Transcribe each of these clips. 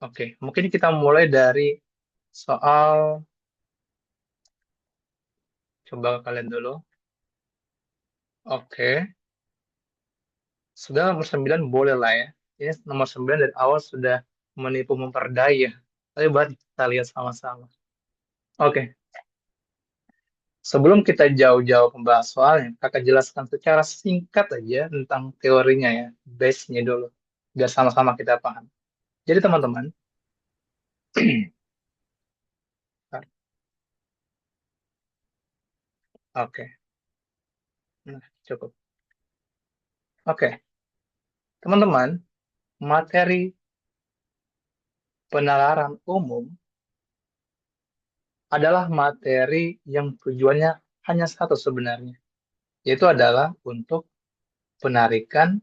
Oke, mungkin kita mulai dari soal, coba kalian dulu. Oke, sudah nomor 9 boleh lah ya. Ini nomor 9 dari awal sudah menipu memperdaya. Tapi buat kita lihat sama-sama. Oke, sebelum kita jauh-jauh membahas soalnya, kakak jelaskan secara singkat aja tentang teorinya ya, base-nya dulu, biar sama-sama kita paham. Jadi teman-teman, oke, nah, cukup. Oke, teman-teman, materi penalaran umum adalah materi yang tujuannya hanya satu sebenarnya, yaitu adalah untuk penarikan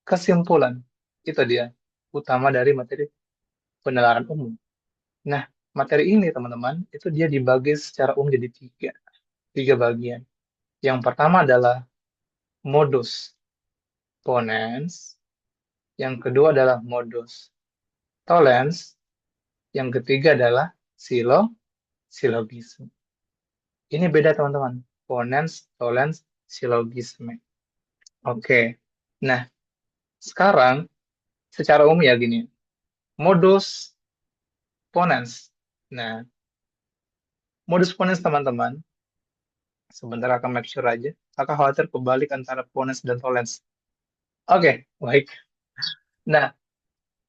kesimpulan. Itu dia, utama dari materi penalaran umum. Nah, materi ini teman-teman, itu dia dibagi secara umum jadi tiga bagian. Yang pertama adalah modus ponens, yang kedua adalah modus tollens, yang ketiga adalah silogisme. Ini beda teman-teman, ponens, tollens, silogisme. Oke, nah sekarang secara umum ya gini, modus ponens. Nah, modus ponens teman-teman, sebentar akan make sure aja. Kakak khawatir kebalik antara ponens dan tollens. Oke, baik. Nah,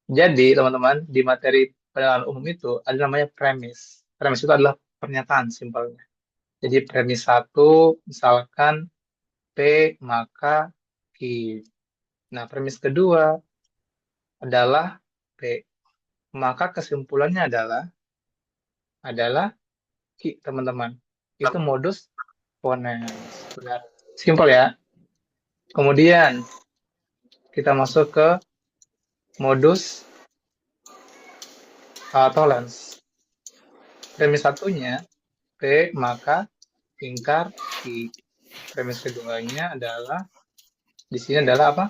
jadi teman-teman, di materi pengenalan umum itu ada namanya premis. Premis itu adalah pernyataan simpelnya. Jadi premis satu, misalkan P maka Q. Nah, premis kedua adalah P. Maka kesimpulannya adalah Q, teman-teman. Itu modus ponens. Benar. Simpel ya. Kemudian kita masuk ke modus tollens. Premis satunya P maka ingkar Q. Premis keduanya adalah di sini adalah apa?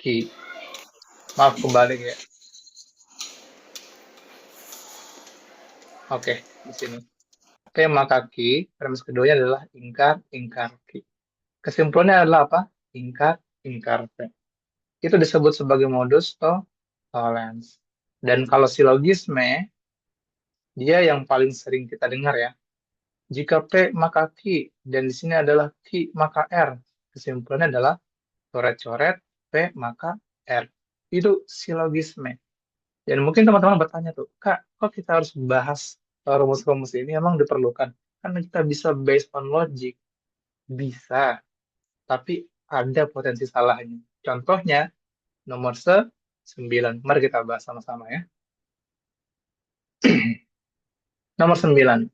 Q. Maaf kebalik ya. Oke, di sini. P maka Q. Premis keduanya adalah ingkar Q. Kesimpulannya adalah apa? Ingkar P. Itu disebut sebagai modus tollens. Dan kalau silogisme, dia yang paling sering kita dengar ya. Jika P maka Q, dan di sini adalah Q maka R. Kesimpulannya adalah coret-coret P maka R. Itu silogisme. Dan mungkin teman-teman bertanya tuh, Kak, kok kita harus bahas rumus-rumus ini? Emang diperlukan? Karena kita bisa based on logic. Bisa, tapi ada potensi salahnya. Contohnya, nomor 9. Mari kita bahas sama-sama ya. Nomor 9.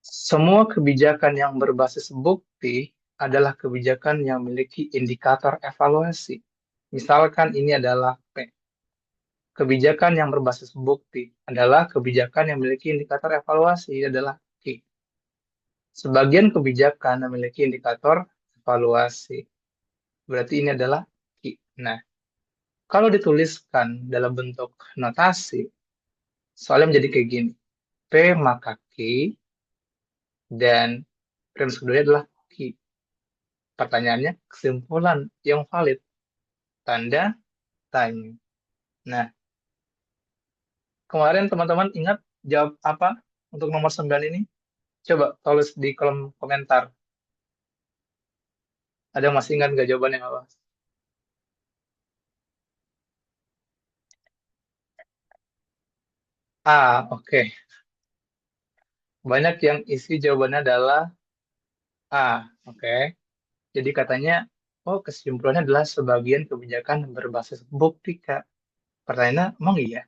Semua kebijakan yang berbasis bukti adalah kebijakan yang memiliki indikator evaluasi. Misalkan ini adalah P. Kebijakan yang berbasis bukti adalah kebijakan yang memiliki indikator evaluasi adalah Q. Sebagian kebijakan memiliki indikator evaluasi. Berarti ini adalah Q. Nah, kalau dituliskan dalam bentuk notasi, soalnya menjadi kayak gini. P maka Q dan premis kedua adalah Q. Pertanyaannya, kesimpulan yang valid. Tanda tanya. Nah, kemarin teman-teman ingat jawab apa untuk nomor 9 ini? Coba tulis di kolom komentar. Ada yang masih ingat nggak jawabannya apa? Oke. Banyak yang isi jawabannya adalah A. Oke. Jadi katanya, oh kesimpulannya adalah sebagian kebijakan berbasis bukti, Kak. Pertanyaannya, emang iya?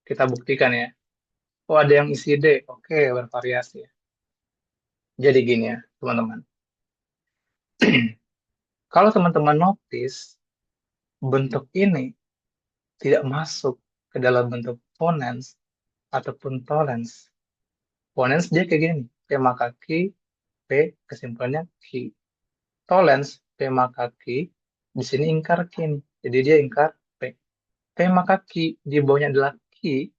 Kita buktikan ya. Oh ada yang isi D. Oke, bervariasi ya. Jadi gini ya, teman-teman. Kalau teman-teman notice, bentuk ini tidak masuk ke dalam bentuk ponens ataupun tollens. Ponens dia kayak gini, P maka Q, P kesimpulannya Q. Tollens, P maka Q, di sini ingkar Q nih. Jadi dia ingkar P. Tema kaki di bawahnya adalah ki.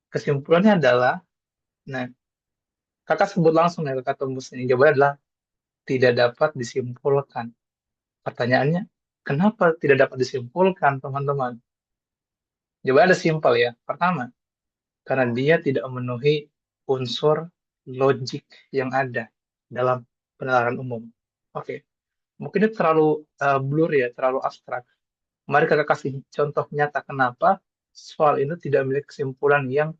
Kesimpulannya adalah, nah, kakak sebut langsung ya kakak tembus ini. Jawabannya adalah tidak dapat disimpulkan. Pertanyaannya, kenapa tidak dapat disimpulkan, teman-teman? Jawabannya ada simpel ya. Pertama, karena dia tidak memenuhi unsur logik yang ada dalam penalaran umum. Oke, mungkin itu terlalu blur ya, terlalu abstrak. Mari kakak kasih contoh nyata kenapa soal itu tidak memiliki kesimpulan yang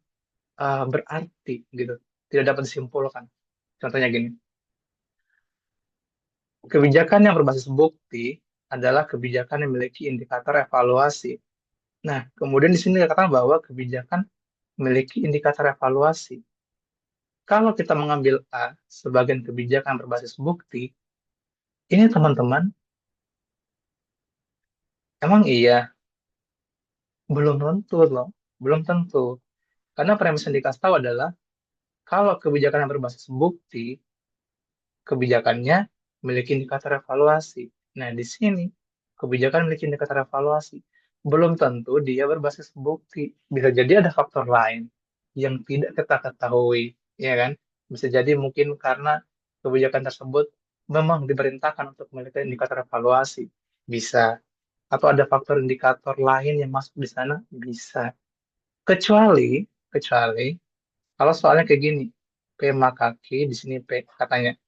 berarti gitu, tidak dapat disimpulkan. Contohnya gini, kebijakan yang berbasis bukti adalah kebijakan yang memiliki indikator evaluasi. Nah, kemudian di sini dikatakan bahwa kebijakan memiliki indikator evaluasi. Kalau kita mengambil A sebagai kebijakan berbasis bukti, ini teman-teman, emang iya, belum tentu loh, belum tentu. Karena premis yang dikasih tahu adalah, kalau kebijakan yang berbasis bukti, kebijakannya memiliki indikator evaluasi. Nah, di sini, kebijakan memiliki indikator evaluasi. Belum tentu dia berbasis bukti. Bisa jadi ada faktor lain yang tidak kita ketahui, ya kan? Bisa jadi mungkin karena kebijakan tersebut memang diperintahkan untuk memiliki indikator evaluasi. Bisa. Atau ada faktor indikator lain yang masuk di sana? Bisa. Kecuali, kalau soalnya kayak gini, P kaki, di sini P katanya.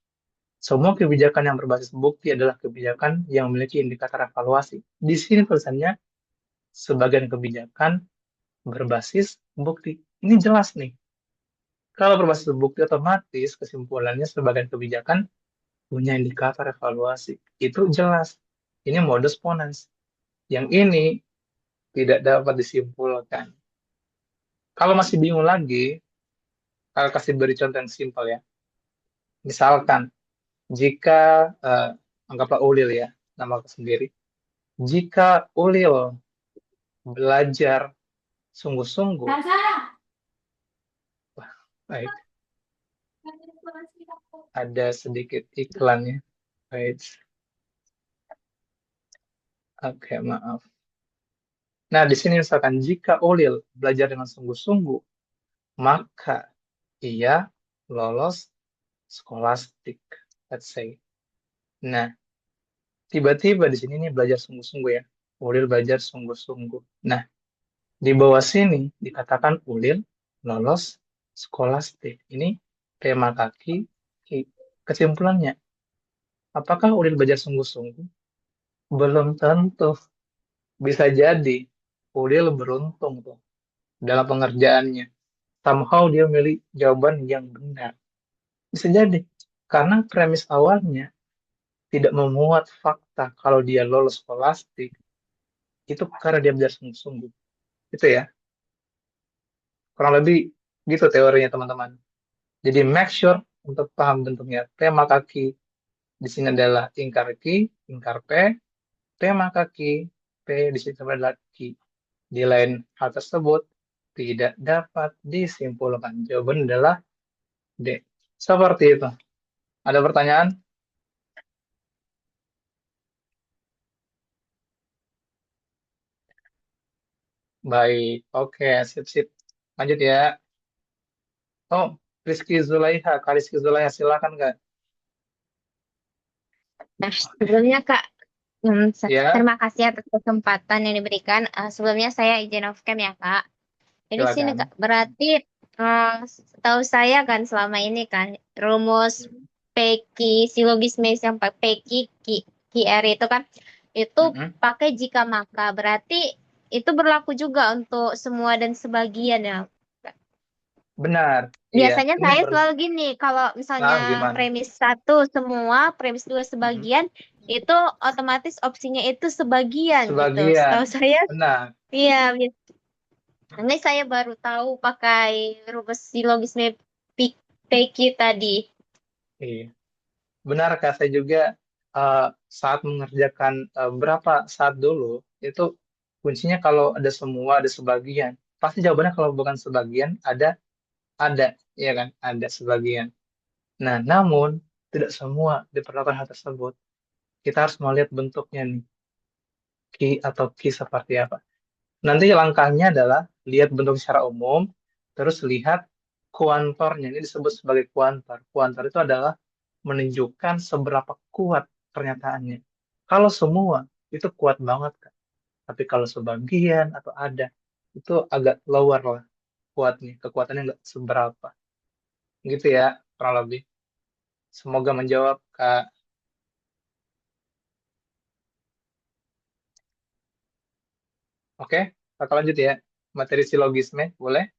Semua kebijakan yang berbasis bukti adalah kebijakan yang memiliki indikator evaluasi. Di sini tulisannya sebagian kebijakan berbasis bukti. Ini jelas nih. Kalau berbasis bukti otomatis kesimpulannya sebagian kebijakan punya indikator evaluasi. Itu jelas. Ini modus ponens. Yang ini tidak dapat disimpulkan. Kalau masih bingung lagi, kalau kasih beri contoh yang simpel ya. Misalkan, jika, eh, anggaplah Ulil ya, nama aku sendiri. Jika Ulil belajar sungguh-sungguh, baik, ada sedikit iklannya. Baik, oke, maaf. Nah, di sini misalkan jika Ulil belajar dengan sungguh-sungguh, maka ia lolos skolastik, let's say. Nah, tiba-tiba di sini nih belajar sungguh-sungguh ya. Ulil belajar sungguh-sungguh. Nah, di bawah sini dikatakan Ulil lolos skolastik. Ini tema kaki. Kesimpulannya, apakah Ulil belajar sungguh-sungguh? Belum tentu. Bisa jadi Ulil beruntung tuh dalam pengerjaannya. Somehow dia memilih jawaban yang benar. Bisa jadi. Karena premis awalnya tidak memuat fakta kalau dia lolos skolastik, itu karena dia belajar sungguh-sungguh. Itu ya. Kurang lebih gitu teorinya teman-teman. Jadi make sure untuk paham bentuknya. Tema kaki di sini adalah ingkar ki, ingkar p. Tema kaki p di sini adalah ki. Di lain hal tersebut tidak dapat disimpulkan. Jawaban adalah D. Seperti itu. Ada pertanyaan? Baik. Oke, sip-sip. Lanjut ya. Oh, Rizky Zulaiha. Kak Rizky Zulaiha, silakan Kak. Nah, sebelumnya Kak, Ya, terima kasih atas kesempatan yang diberikan. Sebelumnya saya izin off cam ya Kak. Jadi sini Kak, silakan. berarti setahu saya kan selama ini kan rumus PQ silogisme yang PQ QR itu kan itu Mm-mm. pakai jika maka. Berarti itu berlaku juga untuk semua dan sebagian ya. Benar. Iya, Biasanya ini saya ber... selalu gini, kalau misalnya gimana? premis satu semua, premis dua Mm-mm. sebagian, itu otomatis opsinya itu sebagian gitu. Sebagian. Setahu saya, Benar. iya. Ini saya baru tahu pakai rumus silogisme PQ tadi. Iya. Benar Kak, saya juga eh, saat mengerjakan berapa saat dulu, itu kuncinya kalau ada semua, ada sebagian. Pasti jawabannya kalau bukan sebagian, ada, ya kan? Ada sebagian. Nah, namun tidak semua diperlakukan hal tersebut. Kita harus melihat bentuknya nih, ki atau ki seperti apa. Nanti langkahnya adalah lihat bentuk secara umum, terus lihat kuantornya. Ini disebut sebagai kuantor. Kuantor itu adalah menunjukkan seberapa kuat pernyataannya. Kalau semua, itu kuat banget, Kak. Tapi kalau sebagian atau ada, itu agak lower lah kuatnya. Kekuatannya nggak seberapa. Gitu ya, kurang lebih. Semoga menjawab, Kak. Oke, Kakak lanjut ya. Materi silogisme, boleh?